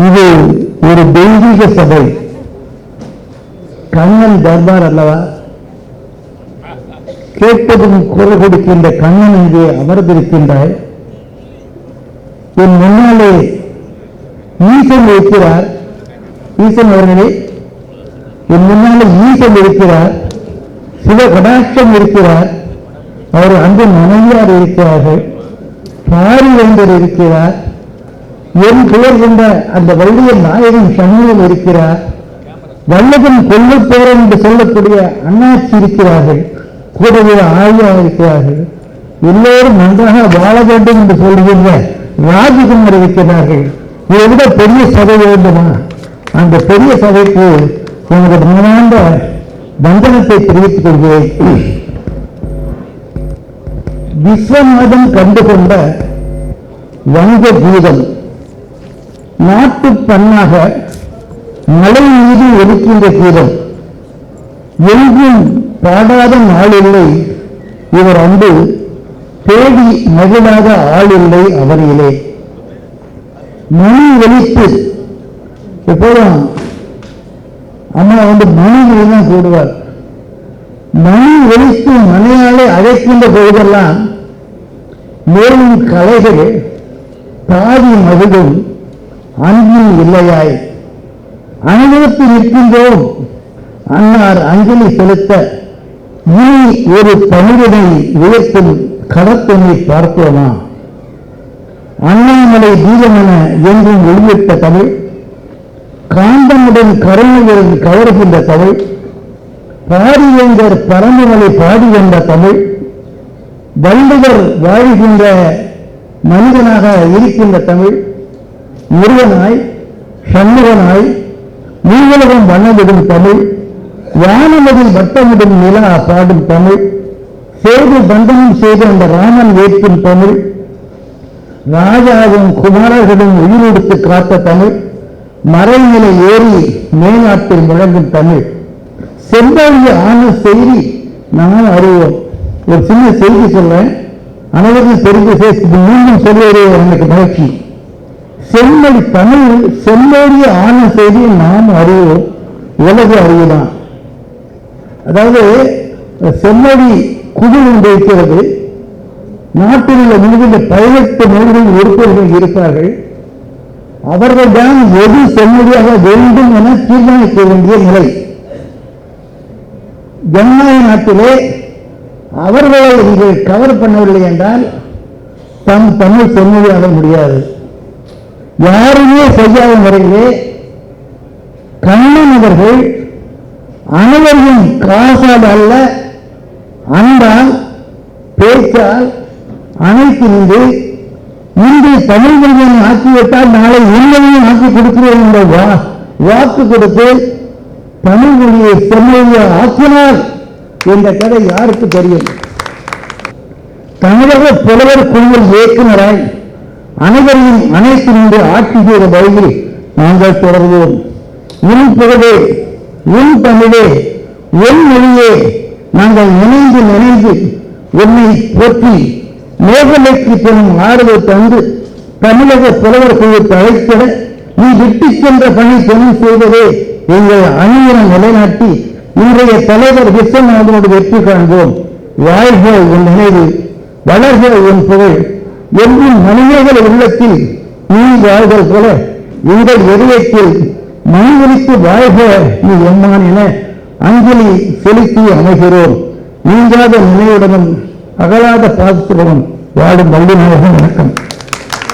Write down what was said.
இது ஒரு தெய்வீக சபை, கண்ணன் தர்பார் அல்லவா? கேட்பதும் குரல் கொடுக்கின்ற கண்ணன் இங்கே அமர்ந்திருக்கின்றாய். என் முன்னாலே ஈசன் இருக்கிறார். ஈசன் அவர்களே, என் முன்னாலே ஈசன் இருக்கிறார், சிவ கடாட்சம் இருக்கிறார், அவர் அன்பு மனைவியார் இருக்கிறார்கள், பாரிவேந்தர் இருக்கிறார், என் பெயர் கொண்ட அந்த வள்ளியன் நாயகன் சண்முகம் இருக்கிறார், வல்லகன் கொல்லுப்பேரன் என்று சொல்லக்கூடிய அண்ணாச்சி இருக்கிறார்கள், கூடவே ஆழியா இருக்கிறார்கள், எல்லோரும் நன்றாக வாழ வேண்டும் என்று சொல்லுகின்ற ராஜகுமார் இருக்கிறார்கள். இதை விட பெரிய சபை வேண்டுமா? அந்த பெரிய சபைக்கு எனது மனமார்ந்த வந்தனத்தை தெரிவித்துக் கொள்கிறேன். விஸ்வநாதன் கண்டுகொண்ட வங்க கீதம் நாட்டு பண்ணாக மலை மீது ஒலிக்கின்ற கீதம். எங்கும் பாடாத நாளில்லை இவர் அன்பு, தேடி மகிழாத ஆளில்லை அவரிலே. மணி ஒலித்து எப்போதும் அம்மா மணிகளை தான் கூடுவார். மணி ஒலித்து மனையாலே அழைக்கின்ற பொழுதெல்லாம் மேலும் கலைகள் தாவி மகிழும் அன்பில் இல்லையாய். அனுபவத்து நிற்கின்றோம் அன்னார் அஞ்சலி செலுத்த இனி ஒரு தமிழனை உயர்த்தும் கடத்தனை பார்ப்போமா? அண்ணாமலை தீபமென என்றும் வெளியிட்ட தமிழ், காந்தமுடன் கருணையுடன் கவர்கின்ற தமிழ், பாரிவேந்தர் பரம்புகளை பாடி வந்த தமிழ், வள்ளுவர் வாழ்கின்ற மனிதனாக இருக்கின்ற தமிழ், முருகனாய் சண்முகனாய் நீங்களும் வண்ணமிடும் தமிழ், வானமதில் வட்டமிடும் நிலா பாடும் தமிழ், சேது பந்தனம் செய்து அந்த ராமன் ஏற்கும் தமிழ், ராஜாவும் குமாரர்களும் உயிரெடுத்து காத்த தமிழ், மறைநிலை ஏறி மேலாட்டில் முழங்கும் தமிழ், செம்பாழிய ஆன செய்தி நாம் அறிவோம். ஒரு சின்ன செய்தி சொல்றேன், அனைவரும் தெரிந்து மீண்டும் சொல்வது எனக்கு மகிழ்ச்சி. செம்மொழி தமிழ் செம்மொழிய ஆன செய்தி நாம் அறிவோம், உலக அறிவுதான். அதாவது செம்மொழி குழு ஒன்று இருக்கிறது. நாட்டில் உள்ள மிகுந்த 18 மொழிகள் உறுப்பினர்கள் இருப்பார்கள். அவர்கள்தான் எது செம்மொழியாக வேண்டும் என தீர்மானிக்க வேண்டிய நிலை. ஜனநாயக நாட்டிலே அவர்களை நீங்கள் கவர் பண்ணவில்லை என்றால் தம் தமிழ் செம்மொழியாக முடியாது. யாருமே செய்யாத முறையிலே கண்ணன் அவர்கள் அனைவரையும் காசால் அல்ல அன்பால் பேச்சால் அனைத்து நின்று இன்று தமிழ் மொழியை ஆக்கிவிட்டால் நாளை உண்மையும் ஆக்கி கொடுக்கிறோம் என்ற வாக்கு கொடுத்து தமிழ் மொழியை செம்மொழியை ஆக்கினார் என்ற கதை யாருக்கு தெரியும்? தமிழக புலவர் குழுவில் இயக்குநராய் அனைவரையும் அனைத்து நின்று ஆட்சி செய்த வழியில் நாங்கள் தொடர்வோம். உன் புகழே, உன் தமிழே, உன் மொழியே, நாங்கள் நினைந்து உன்னை போற்றி மேகலைக்கு பெறும் ஆறுதல் தந்து தமிழக புலவர் குழு தழைத்திட நீ விட்டுச் சென்ற பணி தொழில் செய்வதே எங்கள் அணியினம் நிலைநாட்டி இன்றைய தலைவர் விஸ்வநாதனோடு வெற்றி காண்போம். வாழ்க உன் நினைவு, வளர்க உன் புகழ், என்றும் மனிதர்கள் உள்ளத்தில் நீ வாழ்தல் போல எங்கள் இதயத்தில் மணி ஒலித்து வாழ்க நீ எம்மான் என அஞ்சலி செலுத்தி அமைகிறோம். நீங்காத நினைவுடனும் அகலாத பாசத்துடனும் வாழும் வள்ளிநாயகன். வணக்கம்.